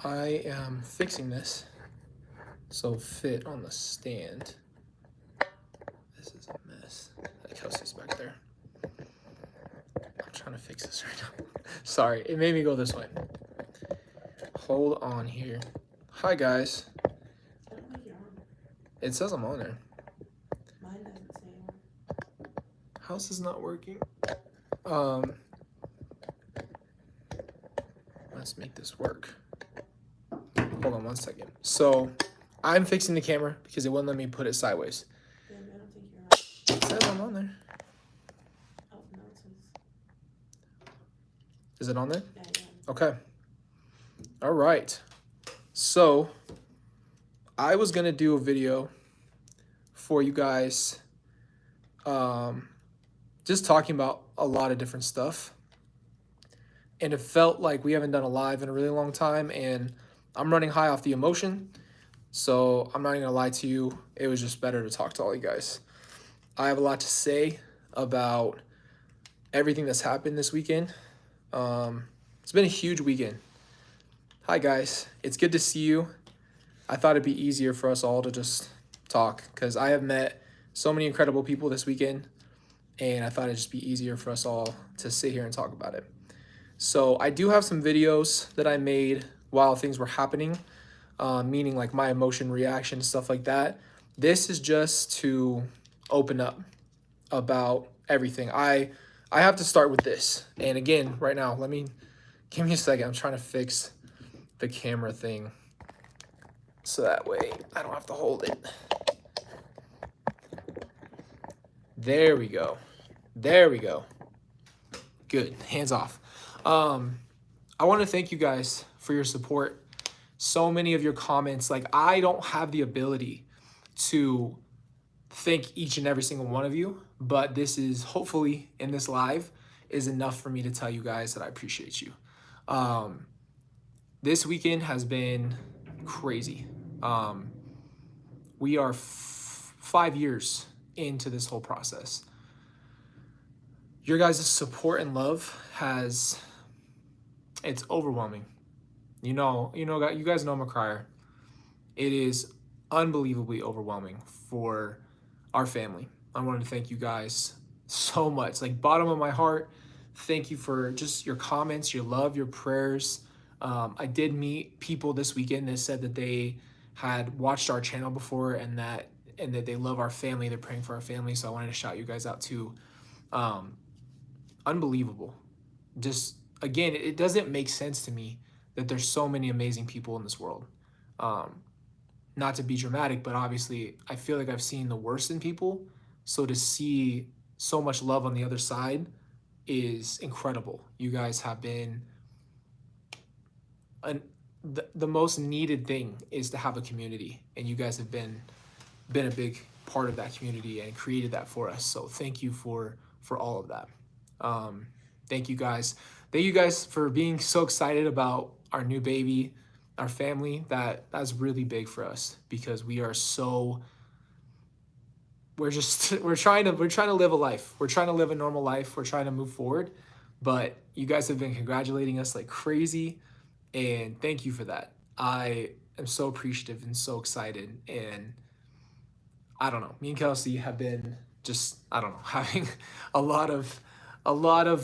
I am fixing this so it'll fit on the stand. This is a mess. Kelsey's back there. I'm trying to fix this right now. Sorry, it made me go this way. Hold on here. Hi guys. It says I'm on there. Mine doesn't say. How's this not working? Let's make this work. Hold on 1 second. So I'm fixing the camera because it wouldn't let me put it sideways. Then I don't think you're on. It says I'm on there. Oh, no, it says. Is it on there? Yeah. Okay. All right. So I was gonna do a video for you guys, just talking about a lot of different stuff. And it felt like we haven't done a live in a really long time, and I'm running high off the emotion. So I'm not gonna lie to you, it was just better to talk to all you guys. I have a lot to say about everything that's happened this weekend. It's been a huge weekend. Hi guys, it's good to see you. I thought it'd be easier for us all to just talk because I have met so many incredible people this weekend, and I thought it'd just be easier for us all to sit here and talk about it. So I do have some videos that I made while things were happening, meaning like my emotion reaction, stuff like that. This is just to open up about everything. I have to start with this. And again, right now, give me a second. I'm trying to fix the camera thing so that way I don't have to hold it. There we go. There we go. Good. Hands off. I want to thank you guys for your support. So many of your comments, like I don't have the ability to thank each and every single one of you, but this is hopefully in this live is enough for me to tell you guys that I appreciate you. This weekend has been crazy. We are 5 years into this whole process. Your guys' support and love it's overwhelming. You guys know I'm a crier. It is unbelievably overwhelming for our family. I wanted to thank you guys so much, like bottom of my heart. Thank you for just your comments, your love, your prayers. I did meet people this weekend that said that they had watched our channel before and that they love our family. They're praying for our family. So I wanted to shout you guys out too. Unbelievable. Just again, it doesn't make sense to me that there's so many amazing people in this world. Not to be dramatic, but obviously I feel like I've seen the worst in people. So to see so much love on the other side is incredible. You guys have been the most needed thing is to have a community, and you guys have been a big part of that community and created that for us. So thank you for all of that. Thank you guys. Thank you guys for being so excited about our new baby, our family. That's really big for us because we're trying to live a life. We're trying to live a normal life. We're trying to move forward, but you guys have been congratulating us like crazy, and thank you for that. I am so appreciative and so excited, and I don't know. Me and Kelsey have been just, I don't know, having a lot of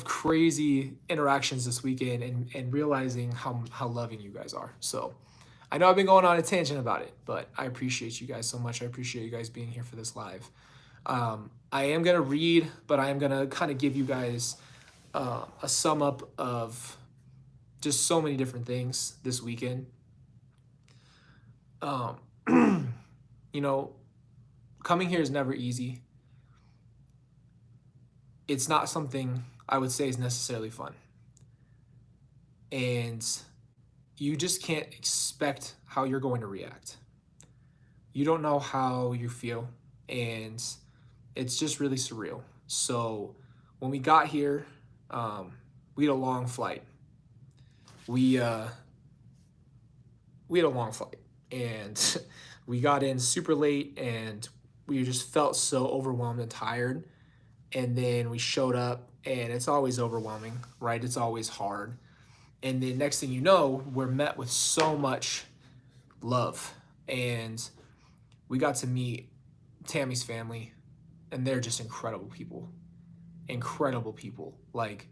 crazy interactions this weekend and realizing how loving you guys are. So I know I've been going on a tangent about it, but I appreciate you guys so much. I appreciate you guys being here for this live. I am going to read, but I am going to kind of give you guys a sum up of just so many different things this weekend. Coming here is never easy. It's not something I would say is necessarily fun. And you just can't expect how you're going to react. You don't know how you feel, and it's just really surreal. So when we got here, we had a long flight. We had a long flight, and we got in super late, and we just felt so overwhelmed and tired. And then we showed up, and it's always overwhelming, right? It's always hard. And the next thing you know, we're met with so much love. And we got to meet Tammy's family, and they're just incredible people. Incredible people. Like,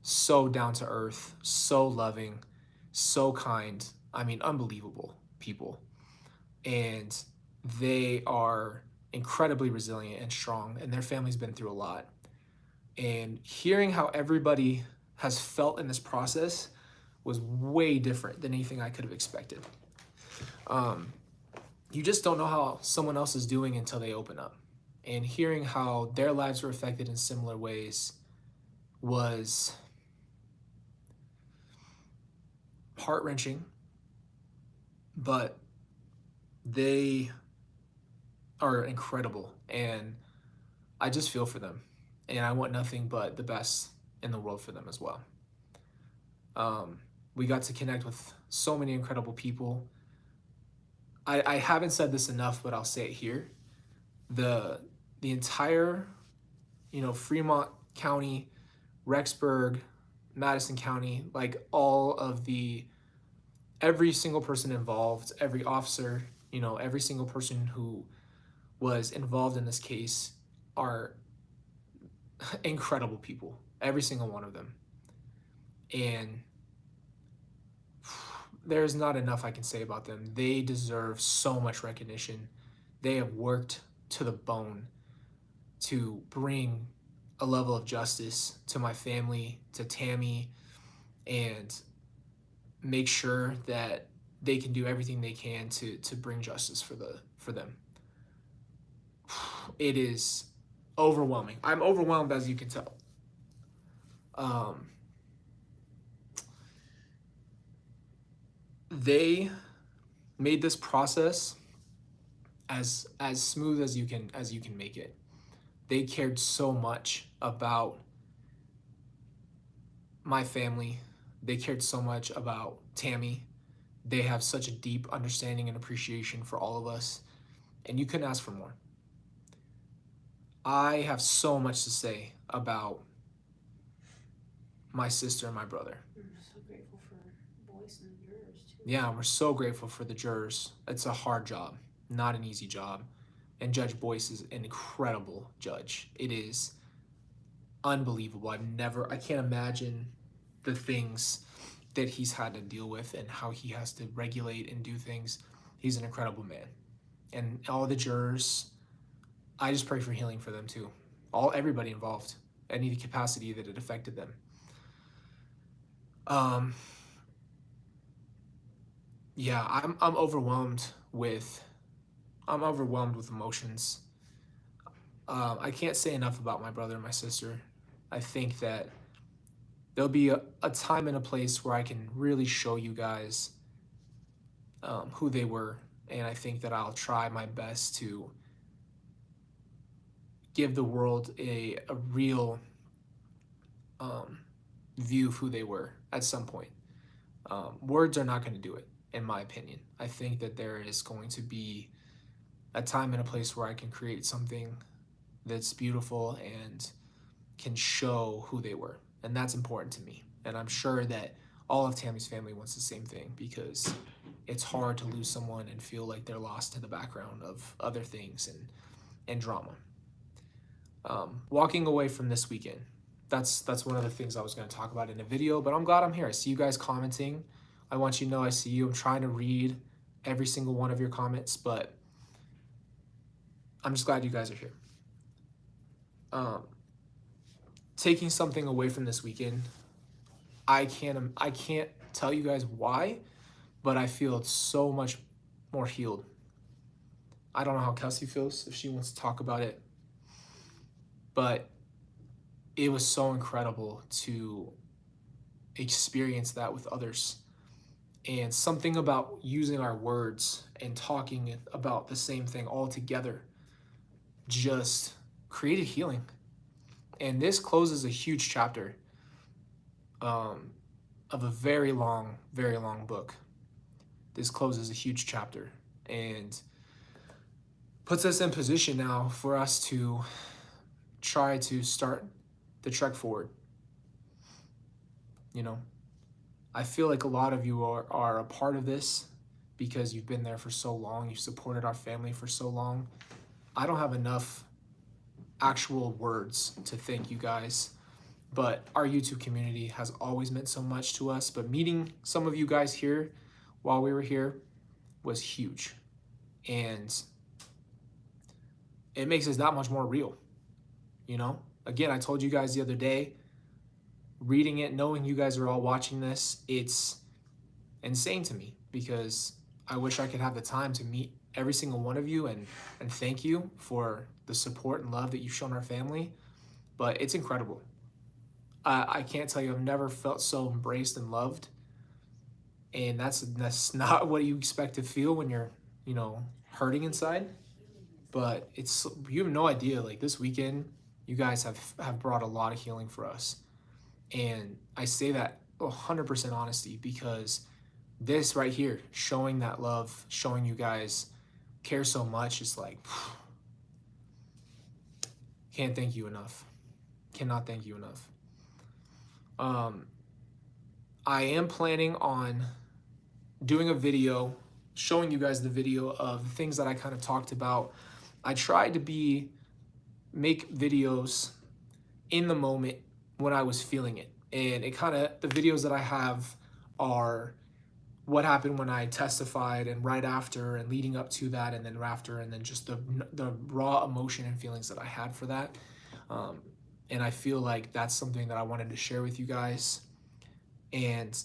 so down to earth, so loving, so kind. I mean, unbelievable people. And they are incredibly resilient and strong, and their family's been through a lot. And hearing how everybody has felt in this process was way different than anything I could have expected. You just don't know how someone else is doing until they open up. And hearing how their lives were affected in similar ways was heart-wrenching, but they are incredible, and I just feel for them, and I want nothing but the best in the world for them as well. We got to connect with so many incredible people. I haven't said this enough, but I'll say it here. The entire, Fremont County, Rexburg, Madison County, like every single person involved, every officer, every single person who was involved in this case are incredible people, every single one of them. And there's not enough I can say about them. They deserve so much recognition. They have worked to the bone to bring a level of justice to my family, to Tammy, and make sure that they can do everything they can to bring justice for them. It is overwhelming. I'm overwhelmed, as you can tell. They made this process as smooth as you can make it. They cared so much about my family. They cared so much about Tammy. They have such a deep understanding and appreciation for all of us, and you couldn't ask for more. I have so much to say about my sister and my brother. I'm so grateful for Boyce and the jurors too. Yeah, we're so grateful for the jurors. It's a hard job, not an easy job. And Judge Boyce is an incredible judge. It is unbelievable. I can't imagine the things that he's had to deal with and how he has to regulate and do things. He's an incredible man. And all the jurors, I just pray for healing for them too. Everybody involved, any capacity that it affected them. Yeah, I'm overwhelmed with emotions. I can't say enough about my brother and my sister. I think that there'll be a time and a place where I can really show you guys who they were, and I think that I'll try my best to give the world a real view of who they were at some point. Words are not going to do it, in my opinion. I think that there is going to be a time and a place where I can create something that's beautiful and can show who they were. And that's important to me. And I'm sure that all of Tammy's family wants the same thing, because it's hard to lose someone and feel like they're lost in the background of other things and drama. Walking away from this weekend, that's one of the things I was going to talk about in a video, but I'm glad I'm here. I see you guys commenting. I want you to know I see you. I'm trying to read every single one of your comments, but I'm just glad you guys are here. Taking something away from this weekend, I can't tell you guys why, but I feel so much more healed. I don't know how Kelsey feels, if she wants to talk about it, but it was so incredible to experience that with others. And something about using our words and talking about the same thing all together just created healing. And this closes a huge chapter of a very long book. This closes a huge chapter and puts us in position now for us to try to start the trek forward. I feel like a lot of you are a part of this because you've been there for so long. You've supported our family for so long. I don't have enough actual words to thank you guys, but our YouTube community has always meant so much to us. But meeting some of you guys here while we were here was huge. And it makes us that much more real, you know? Again, I told you guys the other day, reading it, knowing you guys are all watching this, it's insane to me because I wish I could have the time to meet every single one of you and thank you for the support and love that you've shown our family. But it's incredible. I can't tell you, I've never felt so embraced and loved. And that's not what you expect to feel when you're, hurting inside. But you have no idea, like this weekend, you guys have brought a lot of healing for us. And I say that 100% honesty because this right here, showing that love, showing you guys care so much, is like, can't thank you enough. Cannot thank you enough. I am planning on doing a video, showing you guys the video of the things that I kind of talked about. I tried to make videos in the moment when I was feeling it. And the videos that I have are what happened when I testified and right after and leading up to that and then after, and then just the raw emotion and feelings that I had for that. And I feel like that's something that I wanted to share with you guys. And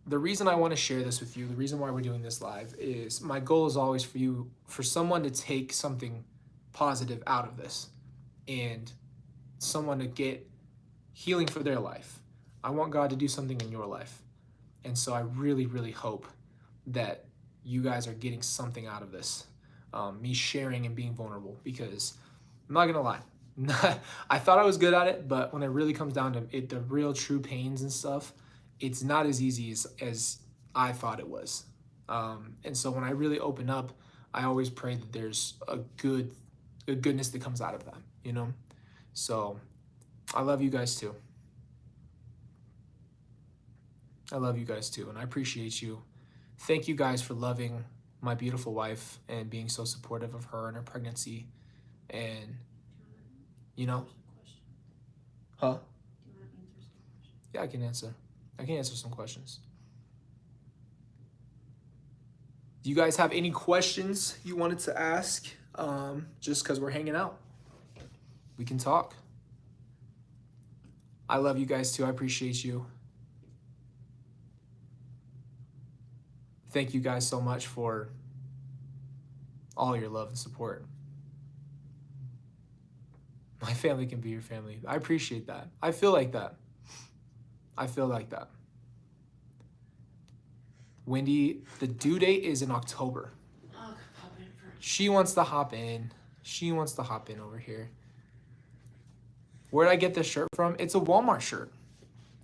the reason I want to share this with you, the reason why we're doing this live, is my goal is always for someone to take something positive out of this and someone to get healing for their life. I want God to do something in your life. And so I really, really hope that you guys are getting something out of this, me sharing and being vulnerable, because I'm not going to lie. I thought I was good at it, but when it really comes down to it, the real true pains and stuff, it's not as easy as I thought it was. And so when I really open up, I always pray that there's a goodness that comes out of that, So I love you guys too. I love you guys too, and I appreciate you. Thank you guys for loving my beautiful wife and being so supportive of her and her pregnancy. And, Huh? Yeah, I can answer. I can answer some questions. Do you guys have any questions you wanted to ask? Just because we're hanging out. We can talk. I love you guys too. I appreciate you. Thank you guys so much for all your love and support. My family can be your family. I appreciate that. I feel like that. Wendy, the due date is in October. She wants to hop in. Over here. Where'd I get this shirt from? It's a Walmart shirt.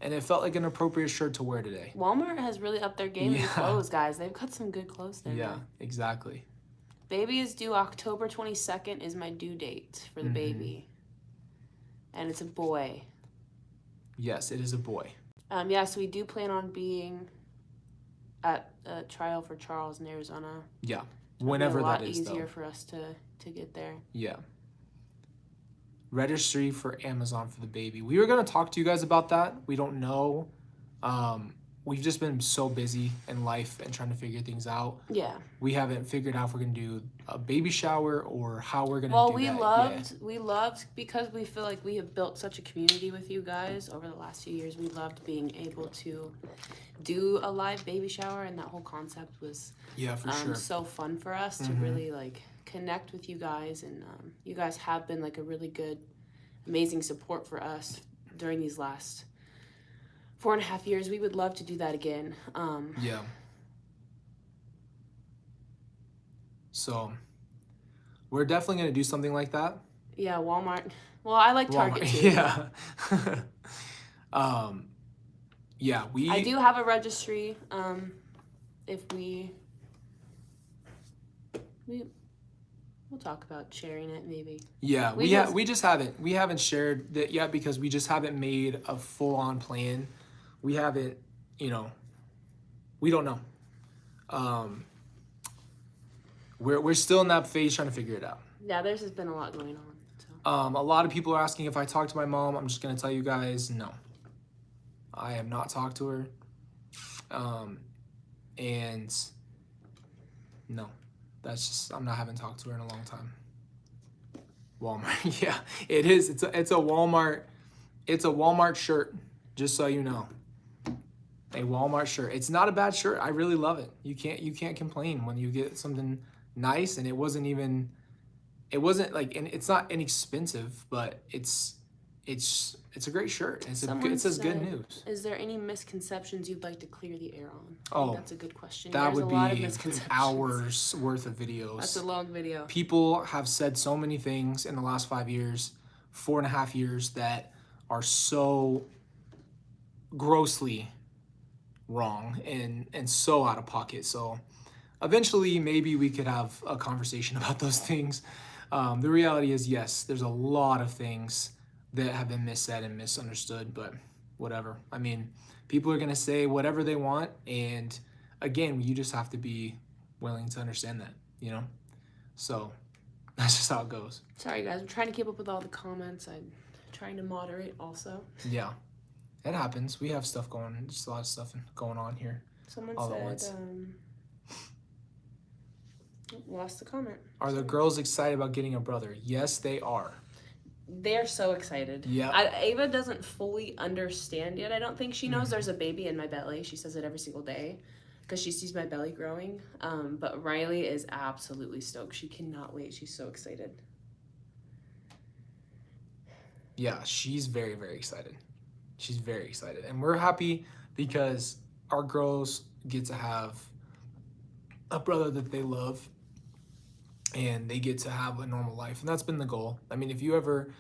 And it felt like an appropriate shirt to wear today. Walmart has really upped their game in clothes, guys. They've got some good clothes there. Yeah, exactly. Baby is due October 22nd is my due date for the baby. And it's a boy. Yes, it is a boy. So we do plan on being at a trial for Charles in Arizona. Yeah, whenever that is, though. It's a lot easier for us to get there. Yeah. Registry for Amazon for the baby. We were going to talk to you guys about that. We don't know. We've just been so busy in life and trying to figure things out. Yeah. We haven't figured out if we're going to do a baby shower or how we're going to do that. We loved because we feel like we have built such a community with you guys over the last few years. We loved being able to do a live baby shower, and that whole concept was sure. So fun for us to really connect with you guys, and you guys have been a really good, amazing support for us during these last 4.5 years. We would love to do that again. So we're definitely going to do something like that. Yeah, Walmart. Well, I like Target too. Yeah. I do have a registry. We'll talk about sharing it maybe. Yeah, we haven't shared that yet because we just haven't made a full-on plan. We haven't, We don't know. We're still in that phase trying to figure it out. Yeah, there's just been a lot going on. So. A lot of people are asking if I talked to my mom. I'm just gonna tell you guys, no. I have not talked to her. And no, that's just, I'm not having talked to her in a long time. Walmart, yeah, it is. It's a Walmart. It's a Walmart shirt, just so you know. A Walmart shirt. It's not a bad shirt. I really love it. You can't complain when you get something nice, and it wasn't like, and it's not inexpensive, but it's a great shirt. It says good news. Is there any misconceptions you'd like to clear the air on? Oh, that's a good question. That There's would a lot of be misconceptions. hours worth of videos. That's a long video. People have said so many things in the last 5 years, 4.5 years, that are so grossly wrong and so out of pocket. So eventually maybe we could have a conversation about those things. The reality is, yes, there's a lot of things that have been missaid and misunderstood, but whatever. I mean, people are going to say whatever they want, and again, you just have to be willing to understand that, you know? So that's just how it goes. Sorry guys, I'm trying to keep up with all the comments. I'm trying to moderate also. Yeah, it happens. We have stuff going, just a lot of stuff going on here. Someone all at once. Lost the comment. Are the girls excited about getting a brother? Yes, they are. They're so excited. Yeah. Ava doesn't fully understand yet. I don't think she knows there's a baby in my belly. She says it every single day because she sees my belly growing. But Riley is absolutely stoked. She cannot wait. She's so excited. Yeah, she's very, very excited. She's very excited. And we're happy because our girls get to have a brother that they love, and they get to have a normal life. And that's been the goal. I mean, if you ever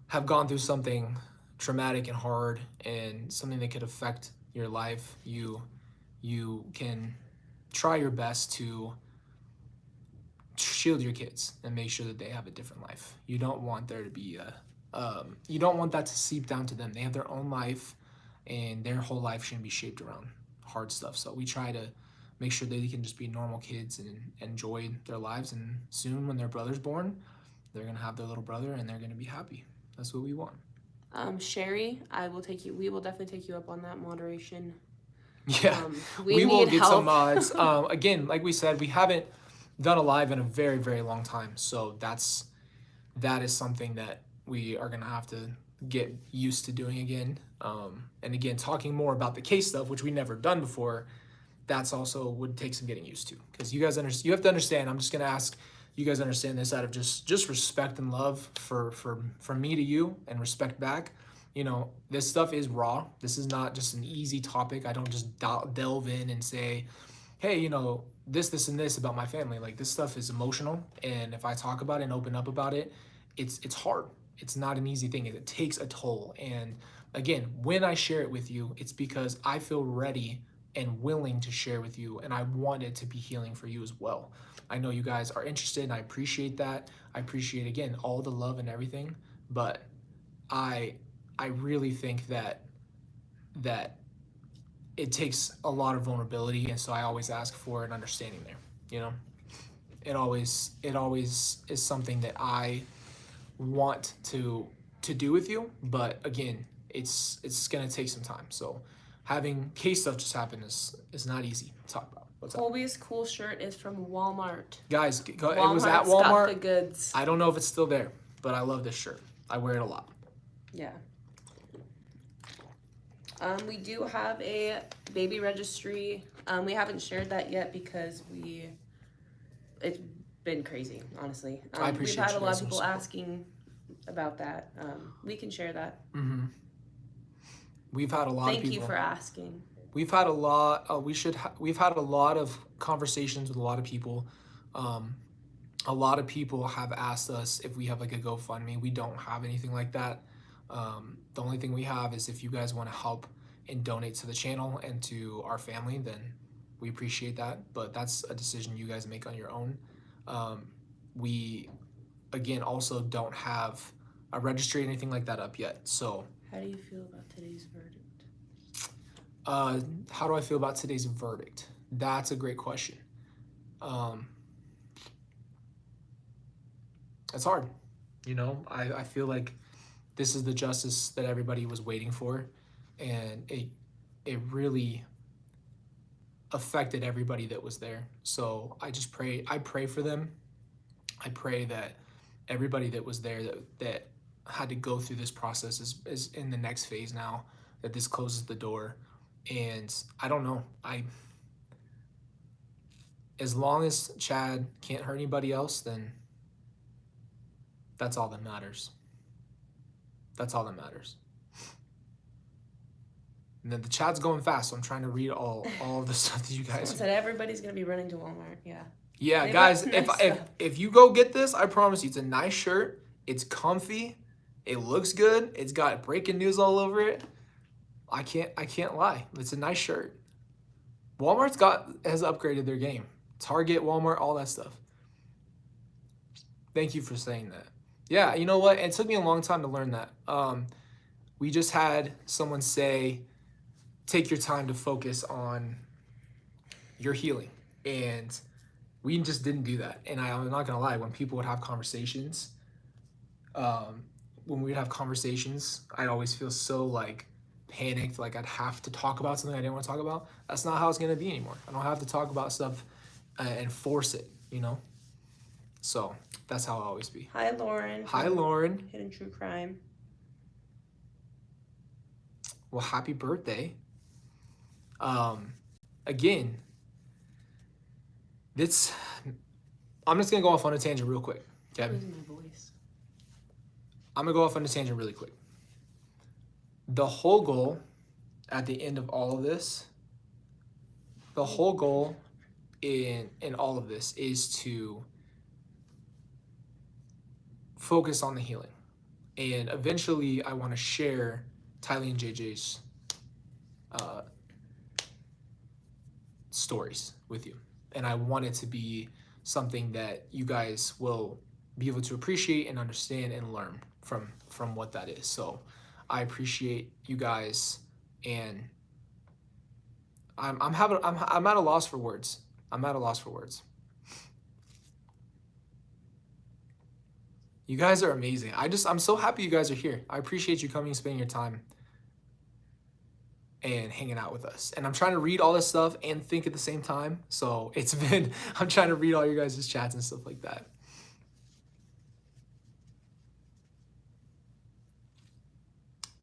have gone through something traumatic and hard and something that could affect your life, you can try your best to shield your kids and make sure that they have a different life. You don't want there to be you don't want that to seep down to them. They have their own life, and their whole life shouldn't be shaped around hard stuff. So we try to make sure that they can just be normal kids and enjoy their lives. And soon when their brother's born, they're going to have their little brother and they're going to be happy. That's what we want. Sherry, we will definitely take you up on that moderation. Yeah, we will get help. some mods. Again, like we said, we haven't done a live in a very, very long time. So that is something that we are going to have to get used to doing again. And again, talking more about the case stuff, which we never done before, that's also would take some getting used to, because you have to understand. I'm just gonna ask you guys to understand this out of just respect and love from me to you, and respect back. You know, this stuff is raw. This is not just an easy topic. I don't just delve in and say, hey, you know, this and this about my family. Like, this stuff is emotional, and if I talk about it and open up about it, it's hard. It's not an easy thing. It takes a toll. And again, when I share it with you, it's because I feel ready and willing to share with you, and I want it to be healing for you as well. I know you guys are interested, and I appreciate that. I appreciate, again, all the love and everything, but I really think that it takes a lot of vulnerability, and so I always ask for an understanding there. You know, it always is something that I want to do with you, but again, it's gonna take some time. So having case stuff just happen is not easy to talk about. What's up? Colby's cool shirt is from Walmart. Guys, it was at Walmart's Walmart. got the goods. I don't know if it's still there, but I love this shirt. I wear it a lot. Yeah. We do have a baby registry. We haven't shared that yet because it's been crazy, honestly. I appreciate We've had you a lot guys of people support. asking about that. We can share that. Mm-hmm. We've had a lot of people. Thank you for asking. We've had a lot. We've had a lot of conversations with a lot of people. A lot of people have asked us if we have like a GoFundMe. We don't have anything like that. The only thing we have is if you guys want to help and donate to the channel and to our family, then we appreciate that. But that's a decision you guys make on your own. We, again, also don't have a registry or anything like that up yet. So how do you feel about today's verdict? How do I feel about today's verdict? That's a great question. Um, it's hard. You know, I feel like this is the justice that everybody was waiting for, and it really affected everybody that was there. So I pray for them. I pray that everybody that was there that had to go through this process is in the next phase now, that this closes the door. And I don't know. As long as Chad can't hurt anybody else, then that's all that matters. That's all that matters. And then the chat's going fast, so I'm trying to read all of the stuff that you guys Someone said everybody's gonna be running to Walmart. Yeah. Yeah, They guys, got nice if you go get this, I promise you, it's a nice shirt. It's comfy. It looks good. It's got breaking news all over it. I can't lie. It's a nice shirt. Has upgraded their game. Target, Walmart, all that stuff. Thank you for saying that. Yeah, you know what? It took me a long time to learn that. We just had someone say, take your time to focus on your healing. And we just didn't do that. And I'm not gonna lie, when people would have conversations, I'd always feel so like panicked, like I'd have to talk about something I didn't want to talk about. That's not how it's gonna be anymore. I don't have to talk about stuff and force it, you know? So that's how I'll always be. Hi, Lauren. Hi, Lauren. Hidden True Crime. Well, happy birthday. Again, I'm just gonna go off on a tangent real quick. Okay? Losing my voice. I'm gonna go off on a tangent really quick. The whole goal at the end of all of this, the whole goal in all of this is to focus on the healing. And eventually I want to share Tylee and JJ's stories with you. And I want it to be something that you guys will be able to appreciate and understand and learn from what that is. So I appreciate you guys, and I'm at a loss for words. I'm at a loss for words. You guys are amazing. I'm so happy you guys are here. I appreciate you coming and spending your time and hanging out with us. And I'm trying to read all this stuff and think at the same time. So I'm trying to read all your guys' chats and stuff like that.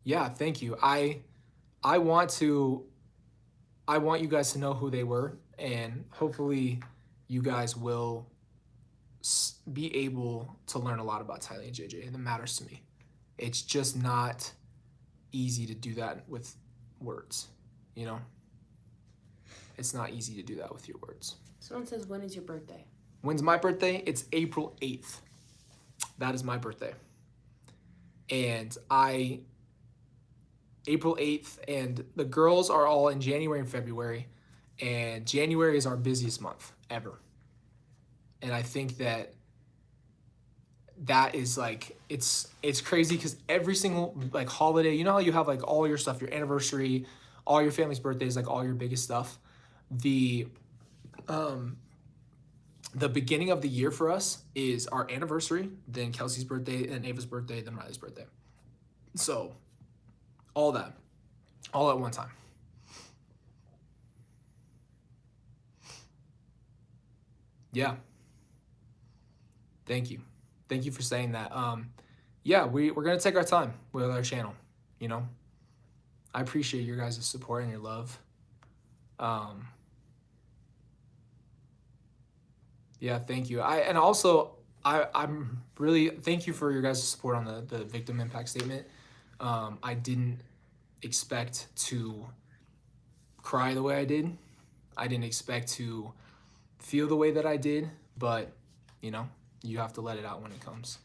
Yeah, thank you. I want you guys to know who they were, and hopefully you guys will be able to learn a lot about Tylee and JJ, and it matters to me. It's just not easy to do that with words, you know? It's not easy to do that with your words. Someone says, when is your birthday? When's my birthday? It's April 8th. That is my birthday. And April 8th, and the girls are all in January and February, and January is our busiest month ever. And I think that is like, it's crazy because every single like holiday, you know how you have like all your stuff, your anniversary, all your family's birthdays, like all your biggest stuff. The beginning of the year for us is our anniversary, then Kelsey's birthday, then Ava's birthday, then Riley's birthday. So all that, all at one time. Yeah. Thank you. Thank you for saying that. Yeah, we're going to take our time with our channel, you know? I appreciate your guys' support and your love. Yeah, thank you. I'm really, thank you for your guys' support on the victim impact statement. I didn't expect to cry the way I did. I didn't expect to feel the way that I did, but, you know, you have to let it out when it comes.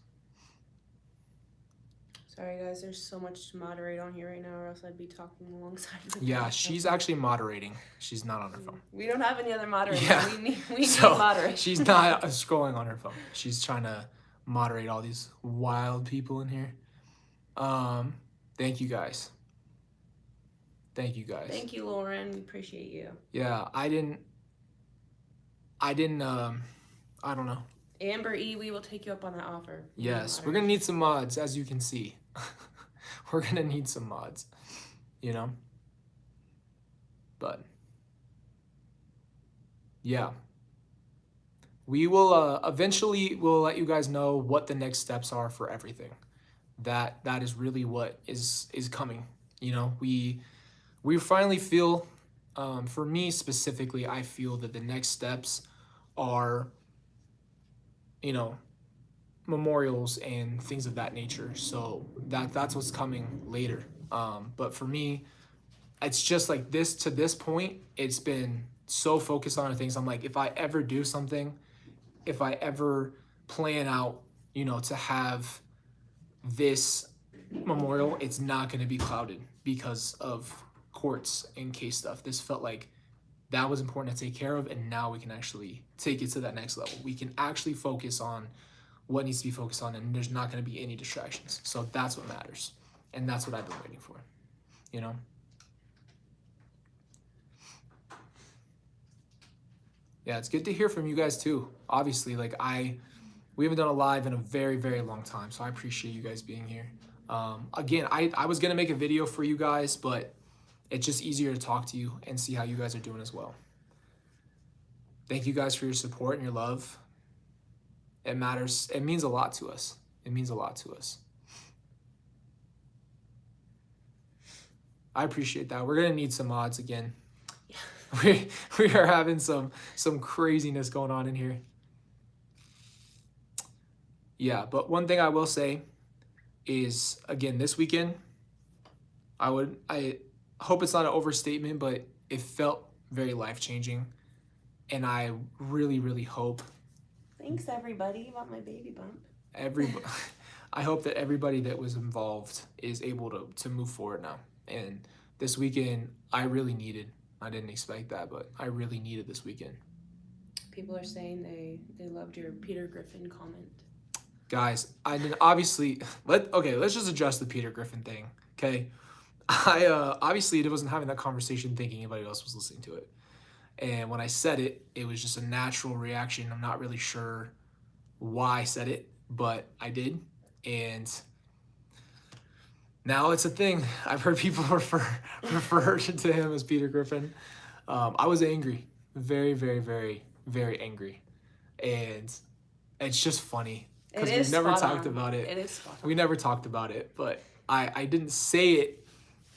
Sorry, guys. There's so much to moderate on here right now, or else I'd be talking alongside. Yeah, she's actually moderating. She's not on her phone. We don't have any other moderators. Yeah. We need moderators. She's not scrolling on her phone. She's trying to moderate all these wild people in here. Thank you guys. Thank you guys. Thank you, Lauren. We appreciate you. Yeah, I didn't, I don't know. Amber E, we will take you up on that offer. Yes, we're gonna need some mods, as you can see. We're gonna need some mods, you know? But, yeah. We will, eventually, we'll let you guys know what the next steps are for everything. That is really what is coming. You know, we finally feel, for me specifically, I feel that the next steps are, you know, memorials and things of that nature. So that's what's coming later. But for me, it's just like this to this point, it's been so focused on other things. I'm like, if I ever do something, if I ever plan out, you know, to have this memorial, it's not going to be clouded because of courts and case stuff. This felt like that was important to take care of, and now we can actually take it to that next level. We can actually focus on what needs to be focused on, and there's not going to be any distractions. So that's what matters, and that's what I've been waiting for, you know? Yeah, it's good to hear from you guys too. Obviously, like we haven't done a live in a very, very long time, so I appreciate you guys being here. Again, I was gonna make a video for you guys, but it's just easier to talk to you and see how you guys are doing as well. Thank you guys for your support and your love. It matters. It means a lot to us. It means a lot to us. I appreciate that. We're gonna need some mods again. We are having some craziness going on in here. Yeah, but one thing I will say is, again, this weekend, I hope it's not an overstatement, but it felt very life-changing, and I really, really hope. Thanks, everybody. About my baby bump. I hope that everybody that was involved is able to move forward now. And this weekend, I didn't expect that, but I really needed this weekend. People are saying they loved your Peter Griffin comment. Guys, I didn't obviously let's just address the Peter Griffin thing. Okay. I obviously wasn't having that conversation thinking anybody else was listening to it. And when I said it, it was just a natural reaction. I'm not really sure why I said it, but I did. And now it's a thing. I've heard people refer to him as Peter Griffin. I was angry, very, very, very, very angry, and it's just funny because we've never talked about it. It is spot on. We never talked about it, but I didn't say it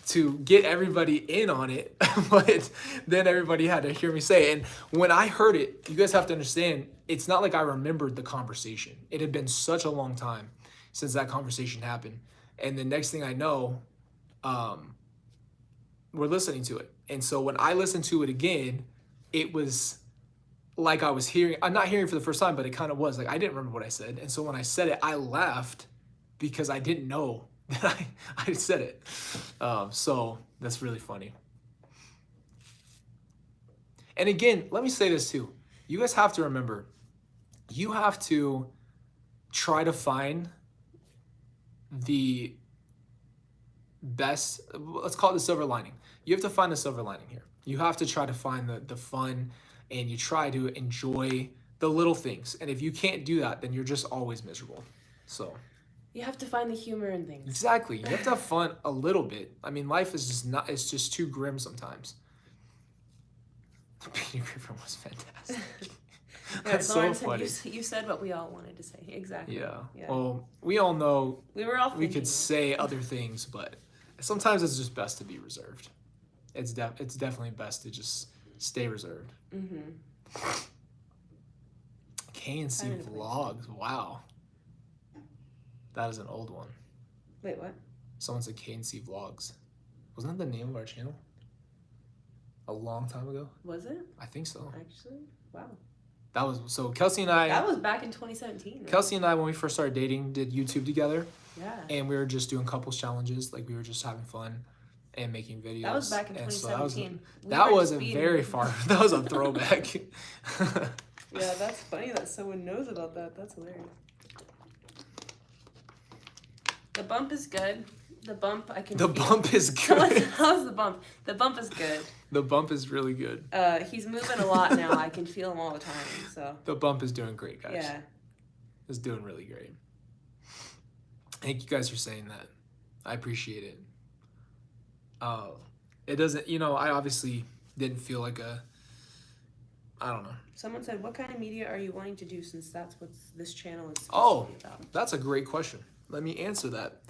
to get everybody in on it, but then everybody had to hear me say it. And when I heard it, you guys have to understand, it's not like I remembered the conversation. It had been such a long time since that conversation happened. And the next thing I know, we're listening to it. And so when I listened to it again, it was like I was I'm not hearing it for the first time, but it kind of was. Like, I didn't remember what I said. And so when I said it, I laughed because I didn't know that I said it. So that's really funny. And again, let me say this too. You guys have to remember, you have to try to find the best, let's call it the silver lining. You have to find the silver lining here. You have to try to find the fun, and you try to enjoy the little things. And if you can't do that, then you're just always miserable. So you have to find the humor in things. Exactly. You have to have fun a little bit. I mean, life is just not, it's just too grim sometimes. Peter Griffin was fantastic. That's so funny. You said what we all wanted to say. Exactly. Yeah. Well, we all know we could it. say other things, but sometimes it's just best to be reserved. It's definitely best to just stay reserved. Mm-hmm. K&C Vlogs. Wow. That is an old one. Wait, what? Someone said K&C Vlogs. Wasn't that the name of our channel? A long time ago? Was it? I think so. Actually? Wow. That was, so Kelsey and I... That was back in 2017. Right? Kelsey and I, when we first started dating, did YouTube together. Yeah. And we were just doing couples challenges. Like, we were just having fun and making videos. That was back in 2017. So that was a very far... That was a throwback. Yeah, that's funny that someone knows about that. That's hilarious. The bump is good. The bump I can The feel. bump is good. How's the bump? The bump is good. The bump is really good. He's moving a lot now. I can feel him all the time. So The bump is doing great, guys. yeah. It's doing really great. Thank you guys for saying that. I appreciate it. It doesn't, I obviously didn't feel like I don't know. Someone said, "What kind of media are you wanting to do? Since that's what this channel is Oh, supposed to be about." that's a great question. Let me answer that.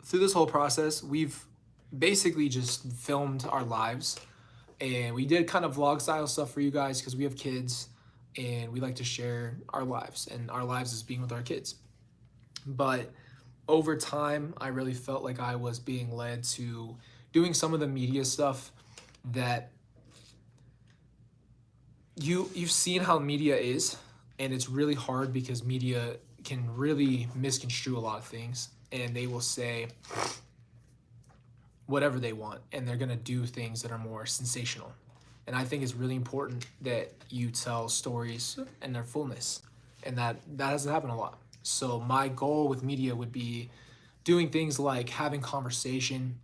Through this whole process, we've basically just filmed our lives, and we did kind of vlog style stuff for you guys because we have kids and we like to share our lives, and our lives is being with our kids. But over time, I really felt like I was being led to doing some of the media stuff that you've seen how media is, and it's really hard because media can really misconstrue a lot of things, and they will say whatever they want, and they're going to do things that are more sensational. And I think it's really important that you tell stories in their fullness, and that doesn't happen a lot. So my goal with media would be doing things like having conversations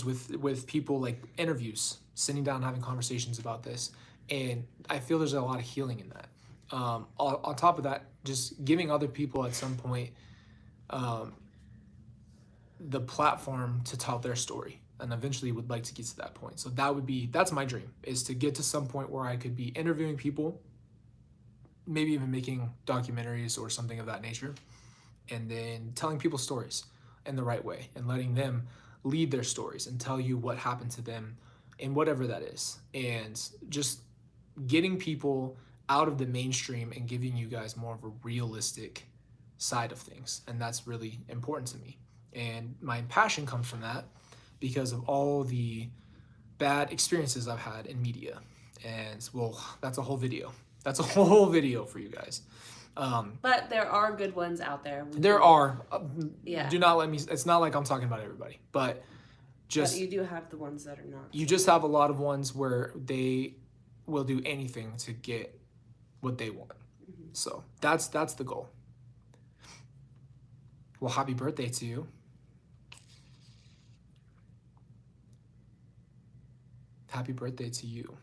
with people, like interviews, sitting down and having conversations about this. And I feel there's a lot of healing in that. On top of that, just giving other people at some point the platform to tell their story, and eventually would like to get to that point. So that's my dream, is to get to some point where I could be interviewing people, maybe even making documentaries or something of that nature, and then telling people stories in the right way and letting them lead their stories and tell you what happened to them and whatever that is, and just getting people out of the mainstream and giving you guys more of a realistic side of things. And that's really important to me, and my passion comes from that because of all the bad experiences I've had in media. And well, that's a whole video for you guys. But there are good ones out there. There are. Yeah. Do not let me. It's not like I'm talking about everybody, but But you do have the ones that are not. You just have a lot of ones where they will do anything to get what they want. Mm-hmm. So that's the goal. Well, happy birthday to you. Happy birthday to you.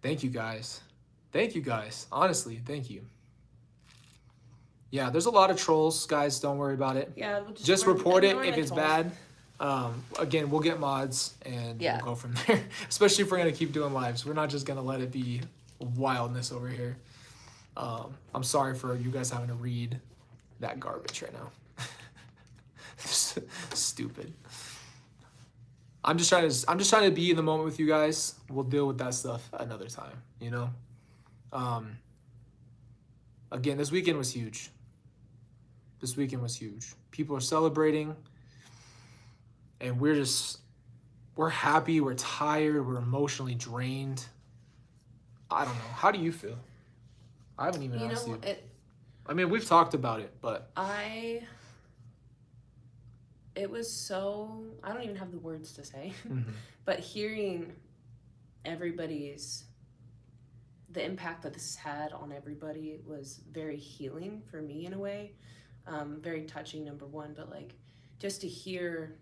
Thank you guys. Honestly, thank you. Yeah, there's a lot of trolls, guys. Don't worry about it. Yeah, just report it if it's bad. Again, we'll get mods and we'll go from there. Especially if we're gonna keep doing lives. We're not just gonna let it be wildness over here. I'm sorry for you guys having to read that garbage right now. Stupid. I'm just trying to be in the moment with you guys. We'll deal with that stuff another time, Again, this weekend was huge. People are celebrating, and we're happy, we're tired, we're emotionally drained. I don't know. How do you feel? I haven't even asked you. I mean, we've talked about it, but it was so, I don't even have the words to say, mm-hmm. But hearing the impact that this had on everybody was very healing for me in a way. Very touching, number one, but just to hear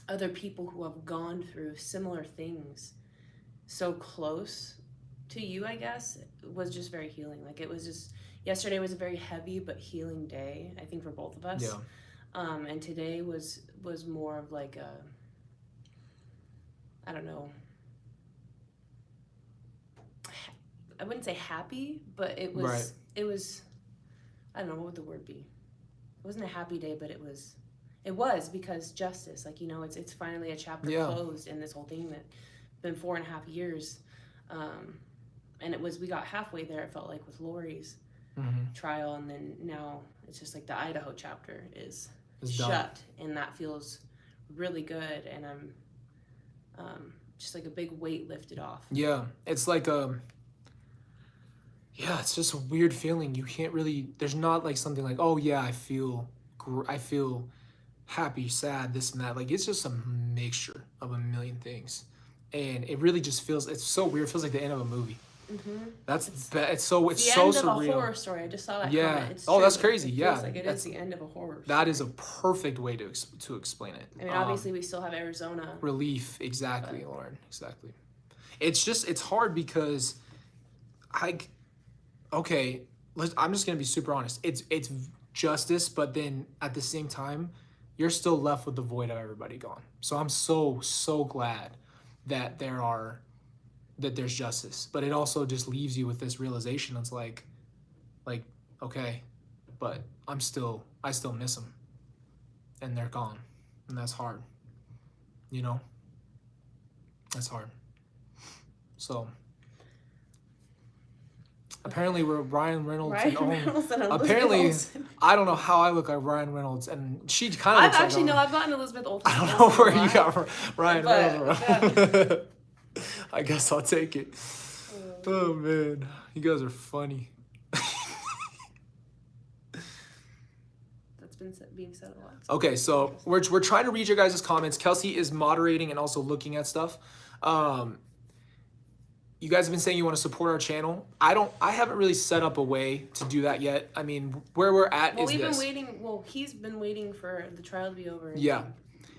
other people who have gone through similar things so close to you, I guess, was just very healing. Yesterday was a very heavy but healing day, I think, for both of us. Yeah. And today was more of I don't know, I wouldn't say happy, but it was, I don't know, what would the word be? It wasn't a happy day, but it was because justice, it's finally a chapter closed in this whole thing that been 4.5 years. And we got halfway there, it felt like, with Lori's trial. And then now it's just the Idaho chapter is shut done. And that feels really good. And I'm just a big weight lifted off. Yeah. It's it's just a weird feeling. You can't really, there's not something oh yeah, I feel happy, sad, this and that. It's just a mixture of a million things. And it really just feels, it's so weird. It feels like the end of a movie. It's so the so end of surreal. a horror story. I just saw that Yeah. comment. It's Oh, that's true. crazy. It Yeah. feels like it is the end of a horror story. That is a perfect way to explain it. I mean, obviously, we still have Arizona. Relief, exactly, Lauren. Exactly. It's just it's hard because I'm just gonna be super honest. It's justice, but then at the same time, you're still left with the void of everybody gone. So I'm so glad that there's justice, but it also just leaves you with this realization. It's like okay, but I still miss them, and they're gone, and that's hard. You know, that's hard. So apparently we're Ryan Reynolds. Ryan Reynolds and Elizabeth apparently, Olsen. I don't know how I look like Ryan Reynolds, and she kind of. I've gotten Elizabeth Olsen. I don't know where you got Ryan But, Reynolds. I guess I'll take it. Oh man, you guys are funny. That's been being said a lot. Okay, so we're trying to read your guys' comments. Kelsey is moderating and also looking at stuff. You guys have been saying you want to support our channel. I haven't really set up a way to do that yet. I mean, where we're at is this. Well, we've been waiting. Well, he's been waiting for the trial to be over. Yeah.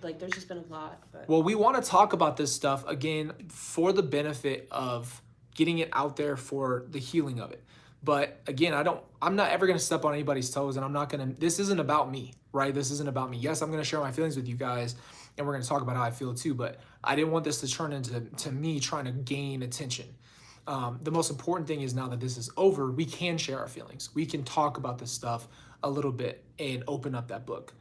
Like, there's just been a lot. But. Well, we want to talk about this stuff, again, for the benefit of getting it out there for the healing of it. But again, I'm not ever going to step on anybody's toes, and this isn't about me, right? This isn't about me. Yes, I'm going to share my feelings with you guys, and we're going to talk about how I feel too, but I didn't want this to turn into me trying to gain attention. The most important thing is now that this is over, we can share our feelings. We can talk about this stuff a little bit and open up that book.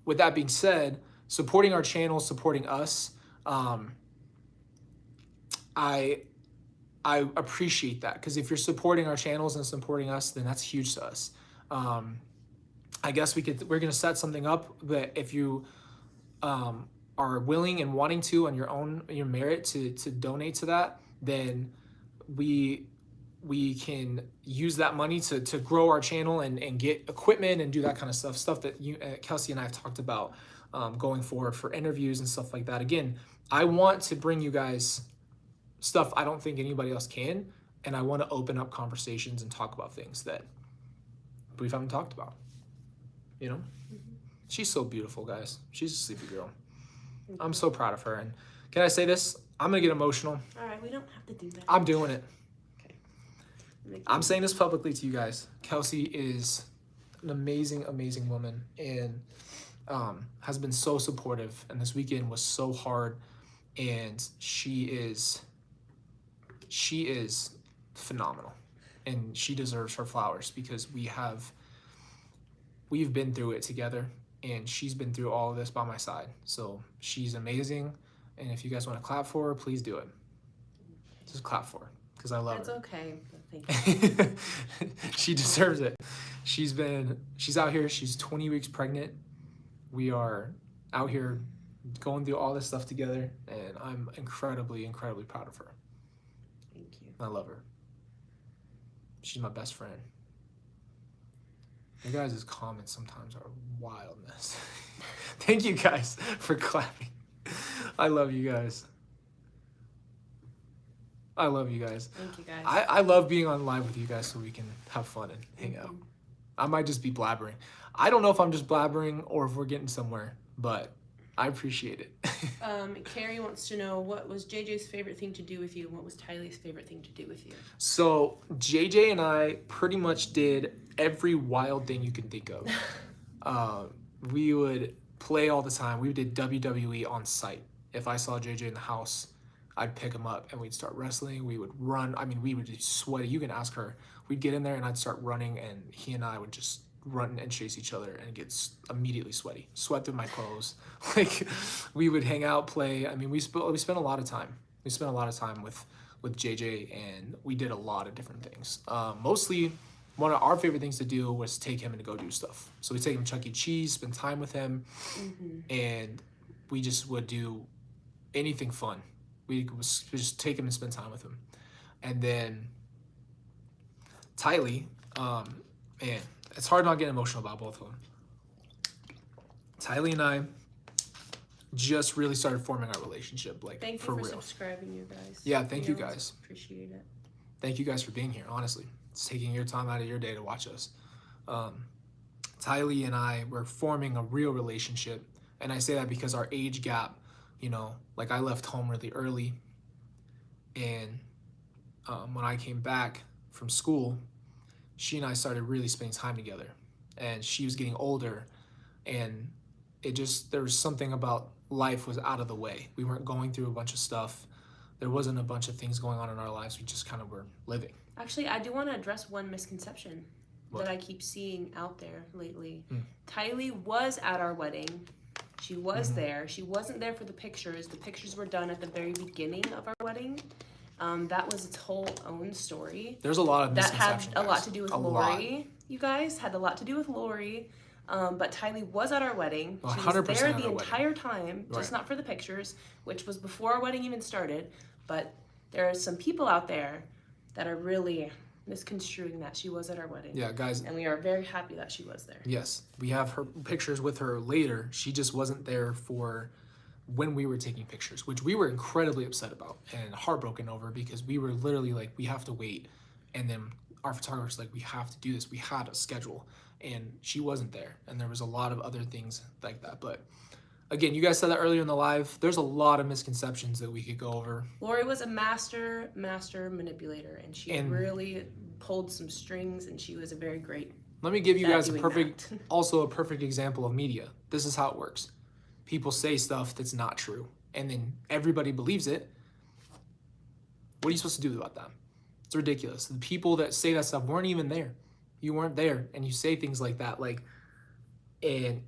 With that being said, supporting our channel, supporting us, I appreciate that, because if you're supporting our channels and supporting us, then that's huge to us. I guess we're gonna set something up that if you are willing and wanting to on your merit to donate to that, then we can use that money to grow our channel and get equipment and do that kind of stuff that Kelsey and I have talked about going forward for interviews and stuff like that. Again, I want to bring you guys stuff I don't think anybody else can, and I want to open up conversations and talk about things that we haven't talked about. You know? She's so beautiful, guys. She's a sleepy girl. I'm so proud of her. And can I say this? I'm gonna get emotional. All right, we don't have to do that. I'm doing it. Okay. I'm saying this publicly to you guys. Kelsey is an amazing woman, and has been so supportive. And this weekend was so hard, and she is phenomenal, and she deserves her flowers, because we've been through it together, and she's been through all of this by my side. So she's amazing, and if you guys want to clap for her, please do it. Just clap for her, because I love her. It's okay. Thank you. She deserves it. She's out here. She's 20 weeks pregnant. We are out here going through all this stuff together, and I'm incredibly proud of her. Thank you. I love her. She's my best friend. You guys' comments sometimes are wildness. Thank you guys for clapping. I love you guys. I love you guys. Thank you guys. I love being on live with you guys so we can have fun and hang out. I might just be blabbering. I don't know if I'm just blabbering or if we're getting somewhere, but I appreciate it. Carrie wants to know, what was JJ's favorite thing to do with you, and what was Tylee's favorite thing to do with you? So JJ and I pretty much did every wild thing you can think of. We would play all the time. We did WWE on site. If I saw JJ in the house, I'd pick him up and we'd start wrestling. We would run. I mean, we would just sweaty. You can ask her. We'd get in there and I'd start running, and he and I would just run and chase each other and get immediately sweaty. Sweat through my clothes. Like, we would hang out, play. I mean, we spent a lot of time. We spent a lot of time with JJ, and we did a lot of different things. Mostly, one of our favorite things to do was take him and go do stuff. So we take him to Chuck E. Cheese, spend time with him, and we just would do anything fun. We just take him and spend time with him. And then Tylee, man, it's hard not getting emotional about both of them. Tylee and I just really started forming our relationship, like, Thank you for for real. subscribing, you guys. Yeah, thank you guys. Appreciate it. thank you guys for being here, honestly. It's taking your time out of your day to watch us. Tylee and I were forming a real relationship. And I say that because our age gap, like I left home really early. And when I came back from school, she and I started really spending time together. And she was getting older. And there was something about life was out of the way. We weren't going through a bunch of stuff. There wasn't a bunch of things going on in our lives. We just kind of were living. Actually, I do want to address one misconception What? that I keep seeing out there lately. Tylee was at our wedding. She was there. She wasn't there for the pictures. The pictures were done at the very beginning of our wedding. That was its whole own story. There's a lot of That misconceptions. had a lot to do with Lori. Lot. You guys had a lot to do with Lori. But Tylee was at our wedding. She 100% was there at the our entire time, just Right. not for the pictures, which was before our wedding even started. But there are some people out there that are really misconstruing that she was at our wedding. Yeah, guys. And we are very happy that she was there. Yes, we have her pictures with her later. She just wasn't there for when we were taking pictures, which we were incredibly upset about and heartbroken over, because we were literally like, we have to wait. And then our photographer's like, we have to do this. We had a schedule, and she wasn't there. And there was a lot of other things like that. But again, you guys said that earlier in the live. There's a lot of misconceptions that we could go over. Lori was a master manipulator, and she really pulled some strings, and she was a very great. Let me give you guys a doing perfect, that. also a perfect example of media. This is how it works. People say stuff that's not true, and then everybody believes it. What are you supposed to do about that? It's ridiculous. The people that say that stuff weren't even there. You weren't there, and you say things like that, and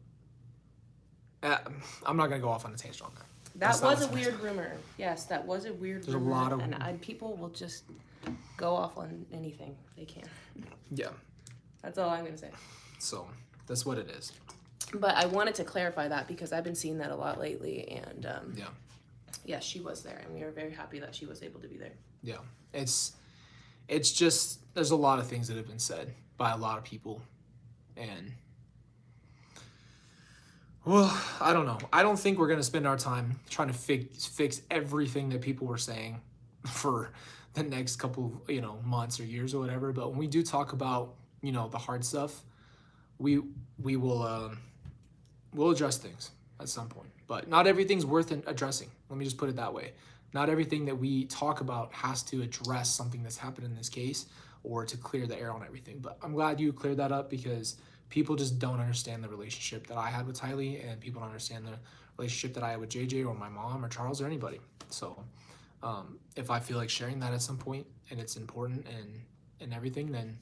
I'm not gonna go off on a tangent on that. That was a weird rumor. Yes, that was a weird There's rumor. a lot of and people will just go off on anything they can. Yeah. That's all I'm gonna say. So that's what it is. But I wanted to clarify that because I've been seeing that a lot lately, and Yeah. yes, she was there, and we are very happy that she was able to be there. Yeah. It's just, there's a lot of things that have been said by a lot of people, and well, I don't know. I don't think we're gonna spend our time trying to fix everything that people were saying for the next couple, months or years or whatever. But when we do talk about, the hard stuff, we will we'll address things at some point. But not everything's worth addressing. Let me just put it that way. Not everything that we talk about has to address something that's happened in this case or to clear the air on everything. But I'm glad you cleared that up, because people just don't understand the relationship that I had with Tylee, and people don't understand the relationship that I had with JJ or my mom or Charles or anybody. So if I feel like sharing that at some point and it's important and everything, then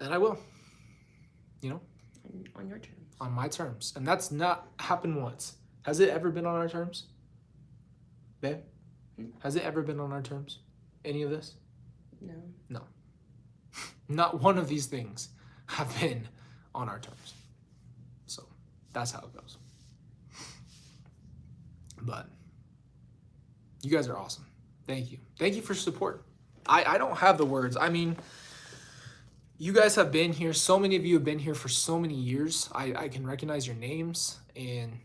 I will, On your terms. on my terms. And that's not happened once. Has it ever been on our terms? Babe? Has it ever been on our terms? Any of this? No. No. Not one of these things have been on our terms. So that's how it goes. But you guys are awesome. Thank you. Thank you for support. I don't have the words. I mean, you guys have been here. So many of you have been here for so many years. I can recognize your names, and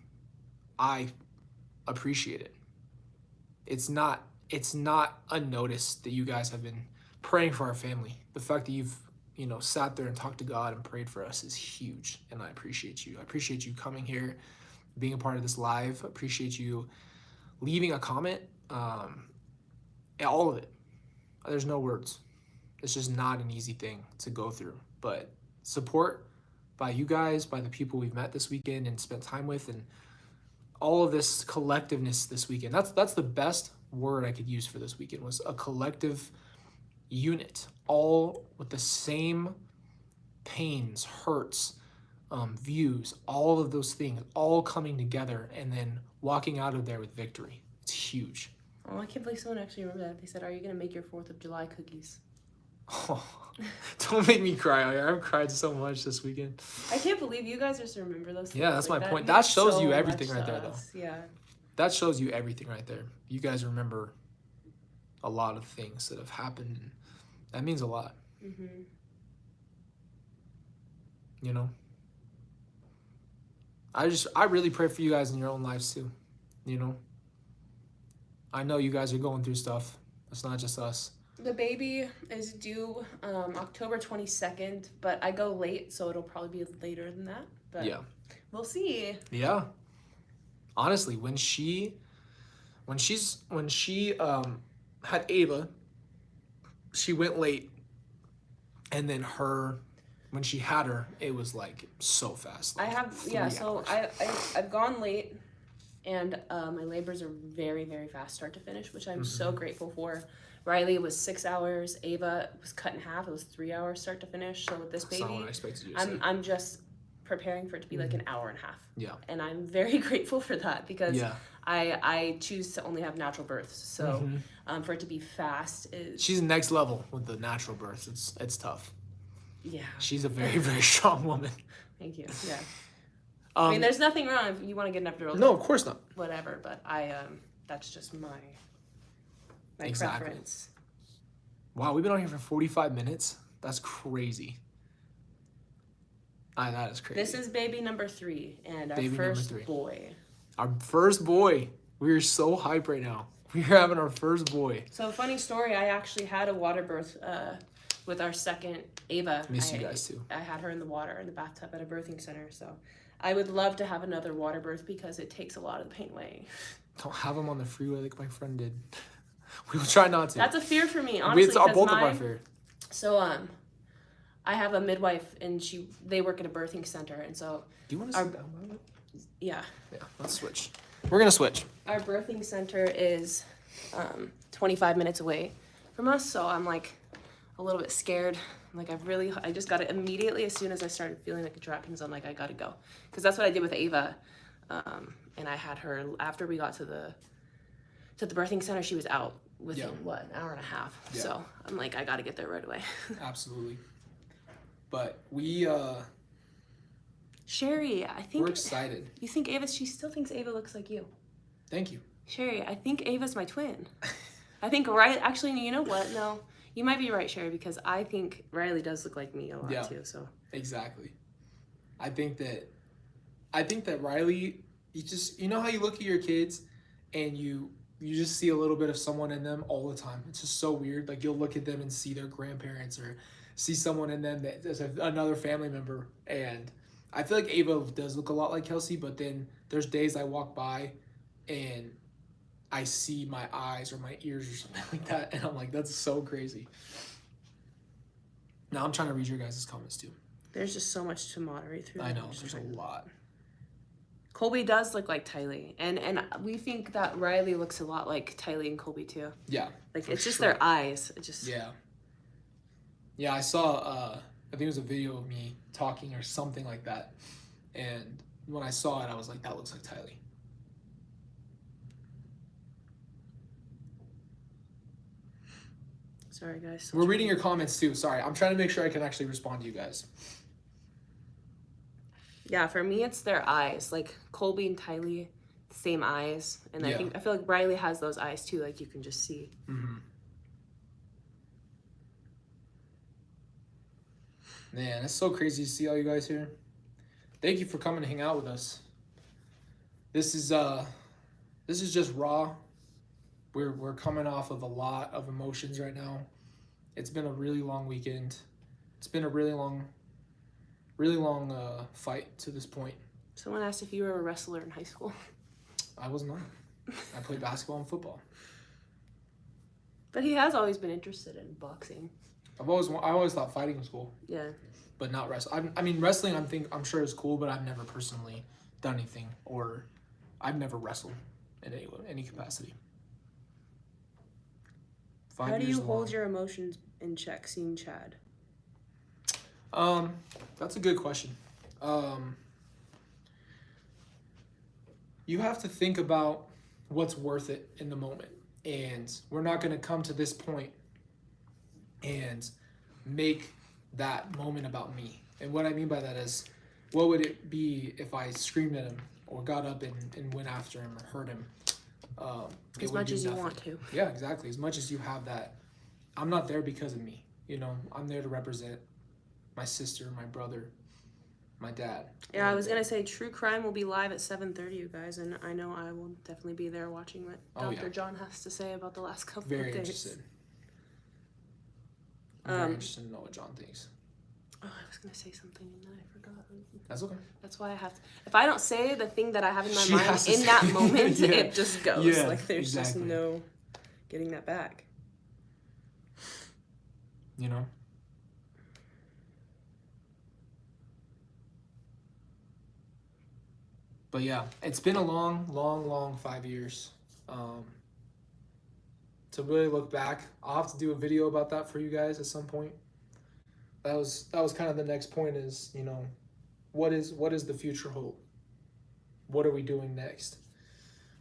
I appreciate it. It's not unnoticed that you guys have been praying for our family. The fact that you've sat there and talked to God and prayed for us is huge, and I appreciate you. I appreciate you coming here, being a part of this live. I appreciate you leaving a comment. All of it. There's no words. It's just not an easy thing to go through. But support by you guys, by the people we've met this weekend and spent time with, and all of this collectiveness this weekend. That's the best word I could use for this weekend, was a collective unit, all with the same pains, hurts, views, all of those things, all coming together and then walking out of there with victory. It's huge. Oh, I can't believe someone actually remembered that. They said, "Are you gonna make your 4th of July cookies?" Oh, don't make me cry. I've cried so much this weekend. I can't believe you guys just remember those things. Yeah, that's like my point. means That shows so you everything much right to there, though. us. Yeah. That shows you everything right there. You guys remember a lot of things that have happened, and that means a lot. Mm-hmm. I really pray for you guys in your own lives too. I know you guys are going through stuff. It's not just us. The baby is due October 22nd, but I go late, so it'll probably be later than that. But Yeah. we'll see. Yeah. Honestly, when she had Ava, she went late, and then when she had her, it was like so fast. I Like have 3 so hours. I've gone late, and my labors are very very fast start to finish, which I'm so grateful for. Riley was 6 hours. Ava was cut in half. It was 3 hours start to finish. So with this That's not what baby, I expected you to say. I'm just preparing for it to be like an hour and a half. Yeah. And I'm very grateful for that because Yeah. I choose to only have natural births. So for it to be fast is She's next level with the natural births. It's tough. yeah. She's a very, very strong woman. Thank you. Yeah. I mean, there's nothing wrong if you want to get an epidural. No, of course not. Whatever, but that's just my Exactly. preference. Wow, we've been on here for 45 minutes. That's crazy. That is crazy. This is baby number 3 and our Baby first number 3. boy. Our first boy. We're so hyped right now. We're having our first boy. So funny story, I actually had a water birth with our second Ava. Miss you guys too. I had her in the water in the bathtub at a birthing center. So I would love to have another water birth because it takes a lot of the pain away. Don't have him on the freeway like my friend did. We will try not to. That's a fear for me, honestly. It's both of our fear. So I have a midwife and they work at a birthing center, and so Do you want to sit down? yeah. Yeah, let's switch. We're gonna switch. Our birthing center is 25 minutes away from us, so I'm like a little bit scared. Like I just got it immediately as soon as I started feeling like contractions. I'm like, I gotta go, because that's what I did with Ava, and I had her after we got to the birthing center. She was out within an hour and a half. Yeah. So I'm like, I gotta get there right away. Absolutely. But we Sherry, I think we're excited. You think she still thinks Ava looks like you. Thank you. Sherry, I think Ava's my twin. I think actually, you know what? No, you might be right, Sherry, because I think Riley does look like me a lot too. So exactly. I think that Riley, you know how you look at your kids and you just see a little bit of someone in them all the time. It's just so weird. Like you'll look at them and see their grandparents or see someone in them that is another family member. And I feel like Ava does look a lot like Kelsey, but then there's days I walk by and I see my eyes or my ears or something like that, and I'm like, that's so crazy. Now I'm trying to read your guys' comments too. There's just so much to moderate through. I know, there's a lot. Colby does look like Tylee, and we think that Riley looks a lot like Tylee and Colby too. Yeah. Like it's just their eyes. It just Yeah, I saw I think it was a video of me talking or something like that. And when I saw it, I was like, that looks like Tylee. Sorry, guys. We're reading your comments too. Sorry, I'm trying to make sure I can actually respond to you guys. Yeah, for me, it's their eyes. Like Colby and Tylee, same eyes, and I feel like Riley has those eyes too. Like you can just see. Mm-hmm. Man, it's so crazy to see all you guys here. Thank you for coming to hang out with us. This is just raw. We're coming off of a lot of emotions right now. It's been a really long weekend. It's been a really long fight to this point. Someone asked if you were a wrestler in high school. I was not. I played basketball and football. But he has always been interested in boxing. I always thought fighting was cool. Yeah. But not wrestling. I mean, wrestling I'm sure is cool, but I've never personally done anything, or I've never wrestled in any capacity. How do you hold your emotions in check seeing Chad? That's a good question. You have to think about what's worth it in the moment. And we're not going to come to this point and make that moment about me. And what I mean by that is, what would it be if I screamed at him or got up and went after him or hurt him? As much as you want to. Yeah, exactly. As much as you have that. I'm not there because of me. You know, I'm there to represent my sister, my brother, my dad. Yeah, I was going to say True Crime will be live at 7:30, you guys. And I know I will definitely be there watching what Dr. John has to say about the last couple of days. Very interested. I'm very interested to know what John thinks. Oh, I was gonna say something and then I forgot. That's okay. That's why I have to. If I don't say the thing that I have in my She mind has to in say that it. moment, Yeah. it just goes. Yeah, Like there's just exactly. no getting that back. You know? But yeah, it's been a long 5 years. To really look back, I'll have to do a video about that for you guys at some point. That was kind of the next point is, you know, what is the future hold? What are we doing next?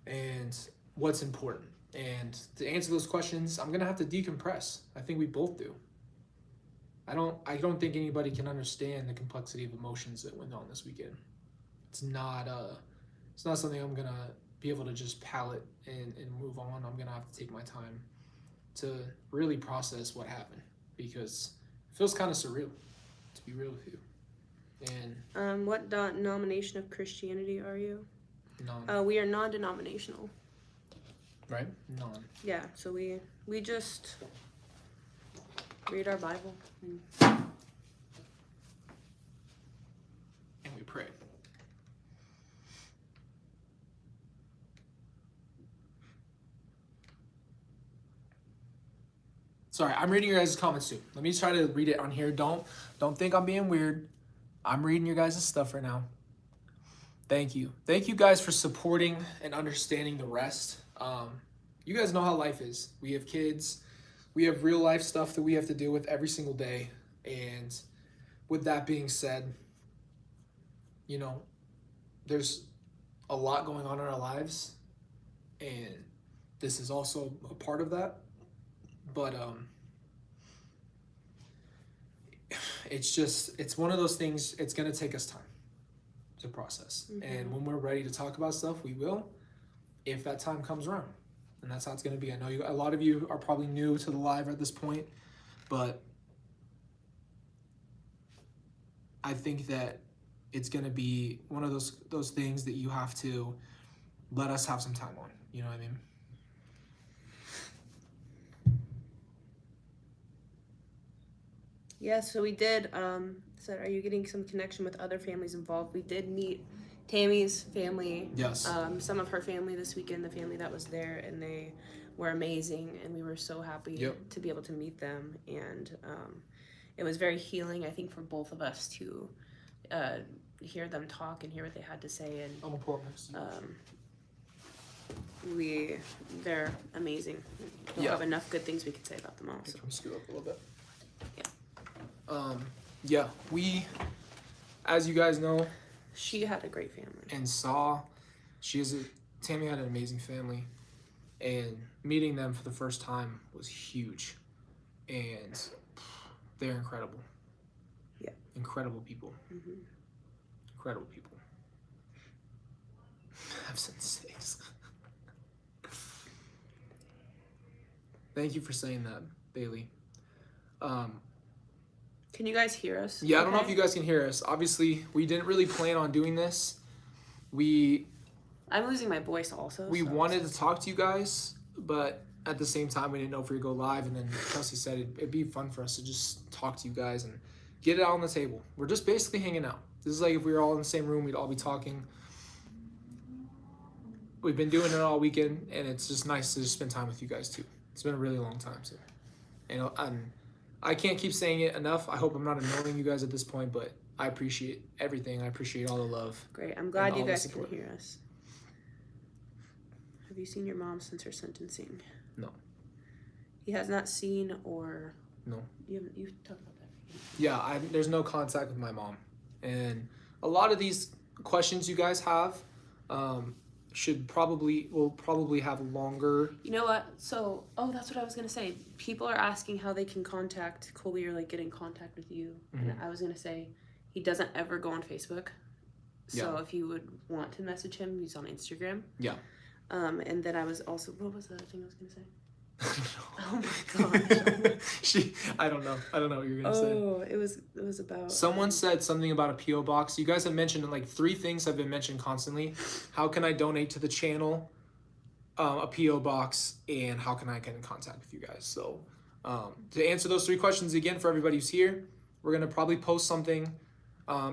And what's important? And to answer those questions, I'm gonna have to decompress. I think we both do. I don't think anybody can understand the complexity of emotions that went on this weekend. It's not something I'm gonna be able to just palate and move on. I'm gonna have to take my time to really process what happened because it feels kind of surreal, to be real with you. And What denomination of Christianity are you? non, We are non-denominational. right? Non. Yeah, so we just read our Bible. And we pray. Sorry, I'm reading your guys' comments too. Let me try to read it on here. Don't think I'm being weird. I'm reading your guys' stuff right now. Thank you. Thank you guys for supporting and understanding the rest. You guys know how life is. We have kids. We have real life stuff that we have to deal with every single day. And with that being said, you know, there's a lot going on in our lives. And this is also a part of that. But it's one of those things, it's going to take us time to process. Mm-hmm. And when we're ready to talk about stuff, we will, if that time comes around. And that's how it's going to be. I know a lot of you are probably new to the live at this point, but I think that it's going to be one of those things that you have to let us have some time on. You know what I mean? Yeah, so we did, said, are you getting some connection with other families involved? We did meet Tammy's family. Yes. Some of her family this weekend, the family that was there, and they were amazing, and we were so happy to be able to meet them. And it was very healing, I think, for both of us to hear them talk and hear what they had to say. And I'm gonna pull up next to you. They're amazing. We don't have enough good things we could say about them all. So. Scoot up a little bit. Yeah. We, as you guys know, she had a great family. And Tammy had an amazing family, and meeting them for the first time was huge, and they're incredible. Yeah. Incredible people. Mm-hmm. Incredible people. I've said 6. Thank you for saying that, Bailey. Can you guys hear us? Yeah, I don't know if you guys can hear us. Obviously, we didn't really plan on doing this. I'm losing my voice also. We wanted to talk to you guys, but at the same time, we didn't know if we would go live. And then Kelsey said it'd be fun for us to just talk to you guys and get it out on the table. We're just basically hanging out. This is like if we were all in the same room, we'd all be talking. We've been doing it all weekend, and it's just nice to just spend time with you guys too. It's been a really long time, so. And I can't keep saying it enough. I hope I'm not annoying you guys at this point, but I appreciate everything. I appreciate all the love. Great. I'm glad you guys can hear us. Have you seen your mom since her sentencing? No. He has not seen or... No. You've talked about that. Yeah, there's no contact with my mom. And a lot of these questions you guys have will probably have longer. You know what? So, that's what I was going to say. People are asking how they can contact Colby or like get in contact with you. Mm-hmm. And I was going to say, he doesn't ever go on Facebook. So if you would want to message him, he's on Instagram. Yeah. And then I was also, what was the other thing I was going to say? Oh my gosh. I don't know what you're gonna say. Oh, it was about. Someone said something about a P.O. box. You guys have mentioned like 3 things have been mentioned constantly. How can I donate to the channel? A P.O. box, and how can I get in contact with you guys? So, To answer those 3 questions again for everybody who's here, we're going to probably post something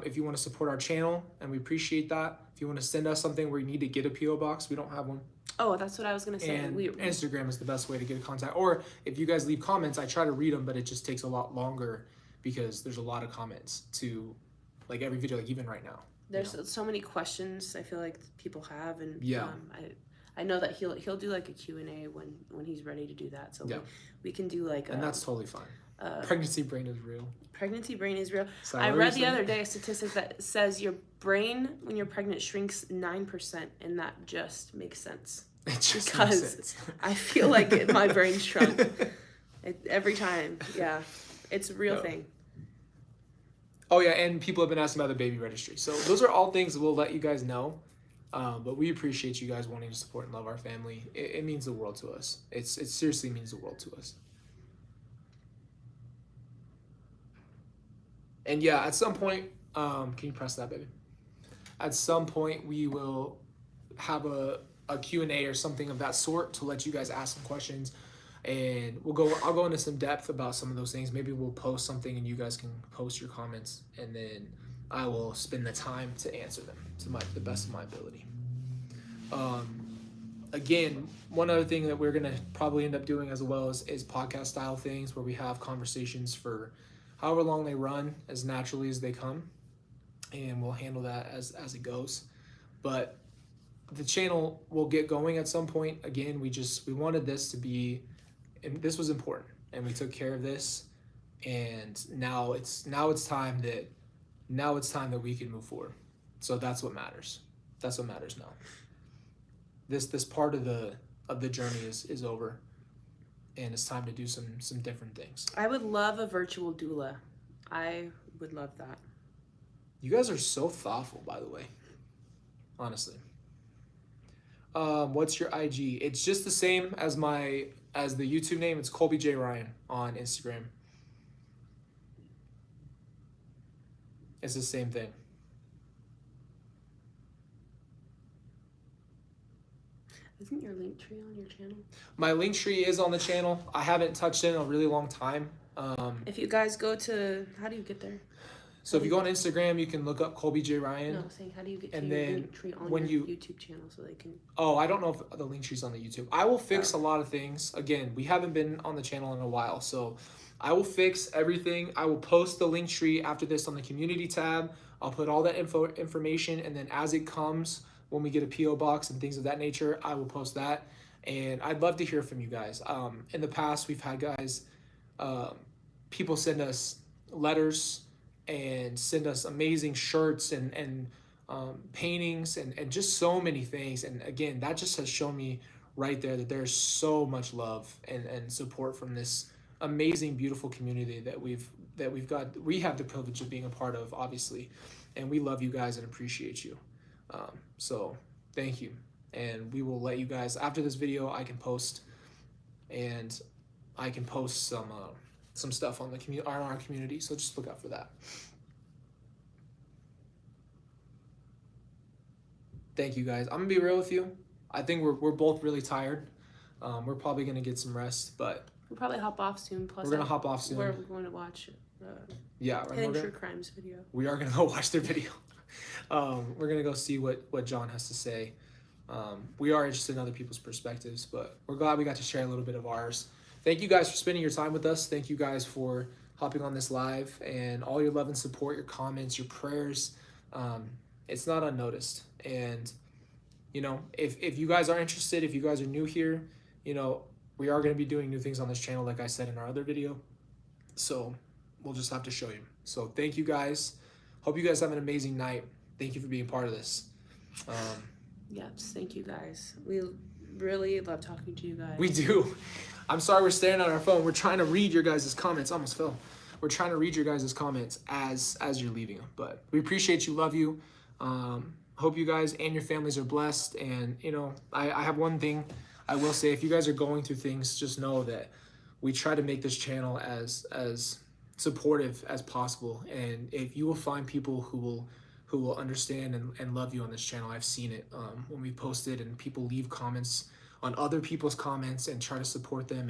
if you want to support our channel, and we appreciate that. If you want to send us something where you need to get a P.O. box, we don't have one. Oh, that's what I was gonna say. And Instagram is the best way to get in contact. Or if you guys leave comments, I try to read them, but it just takes a lot longer because there's a lot of comments to like every video, like even right now. There's so many questions I feel like people have, and Yeah. I know that he'll do like a Q&A when he's ready to do that. So we can do like and that's totally fine. Pregnancy brain is real. Pregnancy brain is real. Sorry, I read the other day a statistic that says your brain when you're pregnant shrinks 9%, and that just makes sense. It just Because makes sense. I feel like my brain shrunk every time. Yeah, it's a real thing. Oh yeah, and people have been asking about the baby registry. So those are all things we'll let you guys know. But we appreciate you guys wanting to support and love our family. It means the world to us. It seriously means the world to us. And yeah, at some point, can you press that, baby? At some point, we will have a Q&A or something of that sort to let you guys ask some questions. And I'll go into some depth about some of those things. Maybe we'll post something and you guys can post your comments, and then I will spend the time to answer them to the best of my ability. Again, one other thing that we're gonna probably end up doing as well is podcast style things where we have conversations for however long they run, as naturally as they come, and we'll handle that as it goes. But the channel will get going at some point. Again, we wanted this to be, and this was important, and we took care of this, and now it's time that we can move forward. So that's what matters. That's what matters now. This part of the journey is over, and it's time to do some different things. I would love a virtual doula. I would love that. You guys are so thoughtful, by the way. Honestly. What's your IG? It's just the same as the YouTube name. It's Colby J. Ryan on Instagram. It's the same thing. Isn't your link tree on your channel? My link tree is on the channel. I haven't touched it in a really long time. If you guys go to, how do you get there? So if you go on Instagram, you can look up Colby J. Ryan. No, I'm saying how do you get to and your then link tree on when your YouTube channel so they can... Oh, I don't know if the link tree's on the YouTube. I will fix a lot of things. Again, we haven't been on the channel in a while, so I will fix everything. I will post the link tree after this on the community tab. I'll put all that information, and then as it comes, when we get a P.O. box and things of that nature, I will post that. And I'd love to hear from you guys. In the past, we've had guys, people send us letters and send us amazing shirts and paintings and just so many things. And again, that just has shown me right there that there's so much love and support from this amazing, beautiful community that we've got. We have the privilege of being a part of, obviously, and we love you guys and appreciate you. So thank you. And we will let you guys, after this video, I can post some stuff on our community. So just look out for that. Thank you guys. I'm gonna be real with you. I think we're both really tired. We're probably gonna get some rest, but we'll probably hop off soon. Plus, we're gonna hop off soon. We're going to watch Hidden True Crimes video. We are gonna go watch their video. We're gonna go see what John has to say. We are interested in other people's perspectives, but we're glad we got to share a little bit of ours. Thank you guys for spending your time with us. Thank you guys for hopping on this live and all your love and support, your comments, your prayers. It's not unnoticed. And, you know, if you guys are interested, if you guys are new here, you know, we are going to be doing new things on this channel, like I said in our other video. So we'll just have to show you. So thank you guys. Hope you guys have an amazing night. Thank you for being part of this. Yes, thank you guys. We really love talking to you guys. We do. I'm sorry we're staring at our phone. We're trying to read your guys' comments. Almost fell. We're trying to read your guys' comments as you're leaving them. But we appreciate you, love you. Hope you guys and your families are blessed. And, you know, I have one thing I will say. If you guys are going through things, just know that we try to make this channel as supportive as possible. And if you will find people who will understand and love you on this channel. I've seen it when we posted and people leave comments on other people's comments and try to support them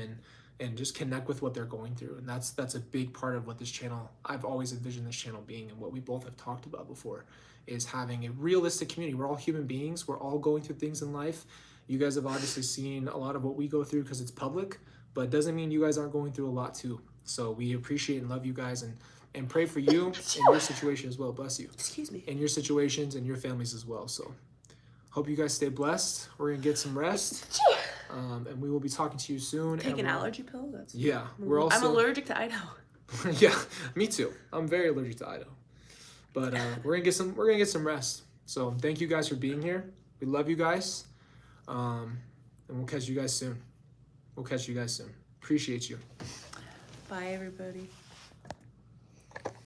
and just connect with what they're going through. And that's a big part of what this channel, I've always envisioned this channel being, and what we both have talked about before, is having a realistic community. We're all human beings. We're all going through things in life. You guys have obviously seen a lot of what we go through because it's public, but it doesn't mean you guys aren't going through a lot too. So we appreciate and love you guys, and pray for you in your situation as well. Bless you. Excuse me. In your situations and your families as well. So hope you guys stay blessed. We're going to get some rest. And we will be talking to you soon. Take an allergy pill? That's... Yeah. I'm allergic to Idaho. Yeah, me too. I'm very allergic to Idaho. But we're gonna get some rest. So thank you guys for being here. We love you guys. And we'll catch you guys soon. Appreciate you. Bye, everybody.